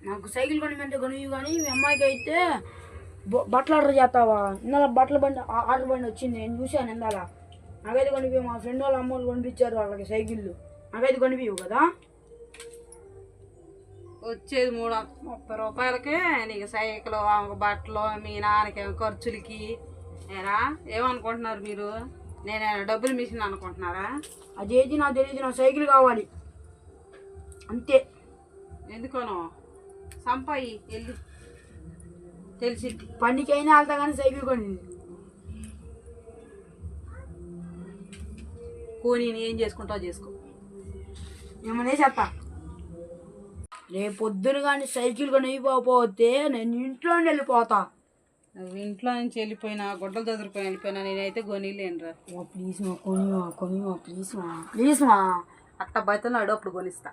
నాకు సైకిల్ కొనిమంటే కొనివి, కానీ మీ అమ్మాయికి అయితే బట్టలు ఆర్డర్ చేస్తావా? ఇందాల బట్టల బండి ఆర్డర్ బండి వచ్చింది, నేను చూశాను ఇందాల. నాకైతే కొనిపి, మా ఫ్రెండ్ వాళ్ళ అమ్మోళ్ళు కొనిపించారు వాళ్ళకి సైకిళ్ళు. నాకైతే కొనిపివు కదా? వచ్చేది 330 రూపాయలకే నీకు సైకిల్, బట్టలు, మీ నాన్నకి ఖర్చులకి. ఏరా ఏమనుకుంటున్నారు మీరు? నేను డబ్బులు మిషన్ అనుకుంటున్నారా? అదేది నాకు తెలియదు, నాకు సైకిల్ కావాలి అంతే. ఎందుకనో సంపాయి వెళ్ళి తెలిసి పనికైనా వెళ్తా కానీ సైకిల్ కొని ఏం చేసుకుంటావు చేసుకో. ఏమనే చెప్తా. రేపు పొద్దున కానీ సైకిల్ కొని పోతే నేను ఇంట్లోనే వెళ్ళిపోతా. నువ్వు ఇంట్లో నుంచి వెళ్ళిపోయినా, గుడ్డలు చదువుకొని వెళ్ళిపోయినా నేనైతే కొనిలేనురా. ప్లీజ్ మా కొనివా, కొనివా ప్లీజ్ మా, ప్లీజ్ మా. అట్ట బయటలో అప్పుడు కొనిస్తా.